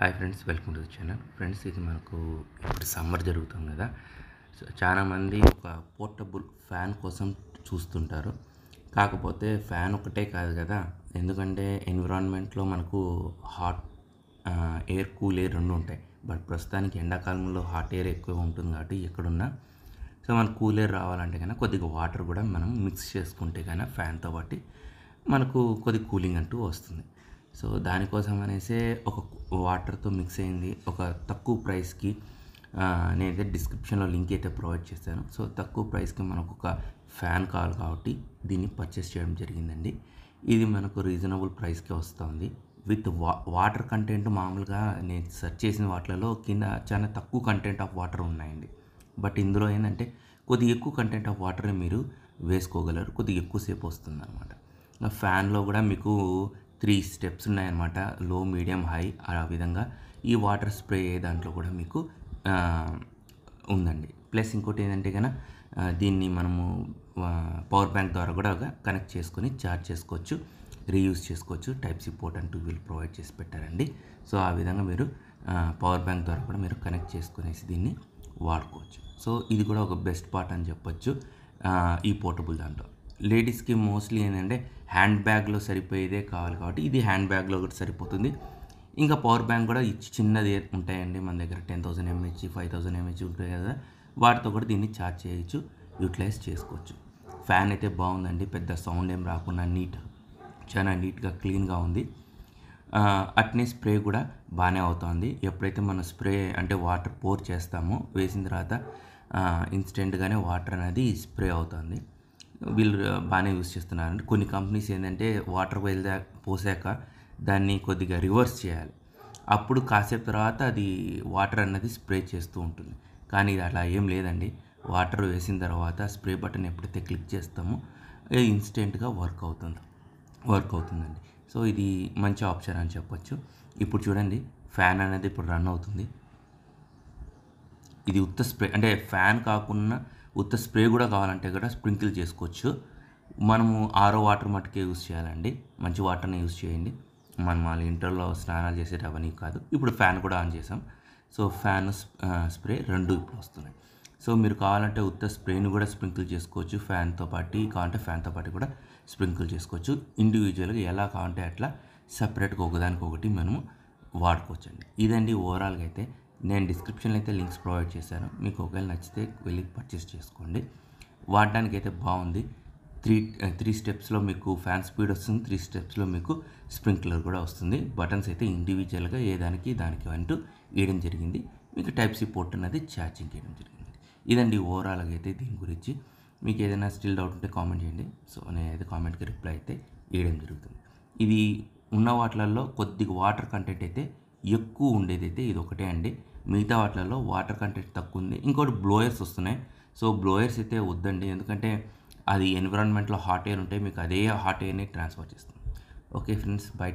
Hi friends, welcome to the channel. Friends, ఇది మనకు ఇప్పుడు సమ్మర్ జరుగుతుంది కదా. సో చాలామంది ఒక పోర్టబుల్ ఫ్యాన్ కోసం చూస్తుంటారు. కాకపోతే ఫ్యాన్ ఒకటే కాదు కదా, ఎందుకంటే ఎన్విరాన్మెంట్లో మనకు హాట్ ఎయిర్, కూల్ ఎయిర్ రెండు ఉంటాయి. బట్ ప్రస్తుతానికి ఎండాకాలంలో హాట్ ఎయిర్ ఎక్కువ ఉంటుంది కాబట్టి ఎక్కడున్నా సో మనకు కూల్ ఎయిర్ రావాలంటే కన్నా కొద్దిగా వాటర్ కూడా మనం మిక్స్ చేసుకుంటే కన్నా ఫ్యాన్తో బట్టి మనకు కొద్దిగా కూలింగ్ అంటూ వస్తుంది. సో దానికోసం అనేసే ఒక వాటర్తో మిక్స్ అయింది ఒక తక్కువ ప్రైస్కి నేనైతే డిస్క్రిప్షన్లో లింక్ అయితే ప్రొవైడ్ చేశాను. సో తక్కువ ప్రైస్కి మనకు ఒక ఫ్యాన్ కావాలి కాబట్టి దీన్ని పర్చేస్ చేయడం జరిగిందండి. ఇది మనకు రీజనబుల్ ప్రైస్కి వస్తుంది విత్ వాటర్ కంటెంట్. మామూలుగా నేను సెర్చ్ చేసిన వాటిలలో కింద చాలా తక్కువ కంటెంట్ ఆఫ్ వాటర్ ఉన్నాయండి. బట్ ఇందులో ఏంటంటే కొద్దిగా ఎక్కువ కంటెంట్ ఆఫ్ వాటర్ని మీరు వేసుకోగలరు, కొద్దిగా ఎక్కువసేపు వస్తుంది అనమాట. ఫ్యాన్లో కూడా మీకు 3 స్టెప్స్ ఉన్నాయన్నమాట, లో, మీడియం, హై. ఆ విధంగా ఈ వాటర్ స్ప్రే దాంట్లో కూడా మీకు ఉందండి. ప్లస్ ఇంకోటి ఏంటంటే కన్నా దీన్ని మనము పవర్ బ్యాంక్ ద్వారా కూడా కనెక్ట్ చేసుకొని ఛార్జ్ చేసుకోవచ్చు, రీయూజ్ చేసుకోవచ్చు. టైప్ సి పోర్ట్ అంటూ వీళ్ళు ప్రొవైడ్ చేసి పెట్టారండి. సో ఆ విధంగా మీరు పవర్ బ్యాంక్ ద్వారా కూడా మీరు కనెక్ట్ చేసుకునేసి దీన్ని వాడుకోవచ్చు. సో ఇది కూడా ఒక బెస్ట్ పార్ట్ అని చెప్పొచ్చు ఈ పోర్టబుల్ దాంట్లో. లేడీస్కి మోస్ట్లీ ఏంటంటే హ్యాండ్ బ్యాగ్లో సరిపోయేదే కావాలి కాబట్టి ఇది హ్యాండ్ బ్యాగ్లో కూడా సరిపోతుంది. ఇంకా పవర్ బ్యాంక్ కూడా చిన్నది ఉంటాయండి మన దగ్గర, 10,000 mAh, 5,000 mAh ఉంటాయి కదా, వాటితో కూడా దీన్ని ఛార్జ్ చేయొచ్చు, యూటిలైజ్ చేసుకోవచ్చు. ఫ్యాన్ అయితే బాగుందండి, పెద్ద సౌండ్ ఏం రాకుండా చాలా నీట్గా క్లీన్గా ఉంది. అట్నే స్ప్రే కూడా బాగానే అవుతుంది. ఎప్పుడైతే మనం స్ప్రే అంటే వాటర్ పోర్ చేస్తామో వేసిన తర్వాత ఇన్స్టెంట్గానే వాటర్ అనేది స్ప్రే అవుతుంది. వీళ్ళు బాగానే యూస్ చేస్తున్నారండి. కొన్ని కంపెనీస్ ఏంటంటే వాటర్ పోసాక దాన్ని కొద్దిగా రివర్స్ చేయాలి, అప్పుడు కాసేపు తర్వాత అది వాటర్ అన్నది స్ప్రే చేస్తూ ఉంటుంది. కానీ ఇది అలా ఏం లేదండి. వాటర్ వేసిన తర్వాత స్ప్రే బటన్ ఎప్పుడైతే క్లిక్ చేస్తామో ఇన్స్టెంట్గా వర్క్ అవుతుందండి. సో ఇది మంచి ఆప్షన్ అని చెప్పొచ్చు. ఇప్పుడు చూడండి, ఫ్యాన్ అనేది ఇప్పుడు రన్ అవుతుంది. ఇది ఉత్త స్ప్రే, అంటే ఫ్యాన్ కాకుండా ఉత్త స్ప్రే కూడా కావాలంటే కూడా స్ప్రింకిల్ చేసుకోవచ్చు. మనము ఆరో వాటర్ మట్టుకే యూజ్ చేయాలండి, మంచి వాటర్ని యూజ్ చేయండి. మనం వాళ్ళ ఇంటర్లో స్నానాలు చేసేది అవన్నీ కాదు. ఇప్పుడు ఫ్యాన్ కూడా ఆన్ చేసాం. సో ఫ్యాన్ స్ప్రే రెండు ఇప్పుడు వస్తున్నాయి. సో మీరు కావాలంటే ఉత్త స్ప్రేని కూడా స్ప్రింకిల్ చేసుకోవచ్చు, ఫ్యాన్తో పాటు కూడా స్ప్రింకిల్ చేసుకోవచ్చు. ఇండివిజువల్గా ఎలా కావాలంటే అట్లా సపరేట్గా ఒకదానికొకటి మనము వాడుకోవచ్చు అండి. ఇదండి ఓవరాల్గా అయితే. నేను డిస్క్రిప్షన్లో అయితే లింక్స్ ప్రొవైడ్ చేశాను, మీకు ఒకవేళ నచ్చితే వెళ్ళి పర్చేస్ చేసుకోండి. వాడడానికి అయితే బాగుంది. 3 స్టెప్స్లో మీకు ఫ్యాన్ స్పీడ్ వస్తుంది, 3 స్టెప్స్లో మీకు స్ప్రింక్లర్ కూడా వస్తుంది. బటన్స్ అయితే ఇండివిజువల్గా దానికి అంటూ వేయడం జరిగింది. మీకు టైప్ సి పోర్ట్ అనేది ఛార్జింగ్ చేయడం జరిగింది. ఇదండి ఓవరాల్గా అయితే దీని గురించి. మీకు ఏదైనా స్టిల్ డౌట్ ఉంటే కామెంట్ చేయండి. సో నేనైతే కామెంట్కి రిప్లై అయితే వేయడం జరుగుతుంది. ఇది ఉన్న వాటిలలో కొద్దిగా వాటర్ కంటెంట్ అయితే ఎక్కువ ఉండేది అయితే ఇది ఒకటే అండి. మిగతా వాటిలలో వాటర్ కంటెంట్ తక్కువ ఉంది. ఇంకోటి బ్లోయర్స్ వస్తున్నాయి. సో బ్లోయర్స్ అయితే వద్దండి, ఎందుకంటే అది ఎన్విరాన్మెంట్లో హాట్ ఎయిర్ ఉంటే మీకు అదే హాట్ ఎయిర్ని ట్రాన్స్ఫర్ చేస్తుంది. Okay friends, by.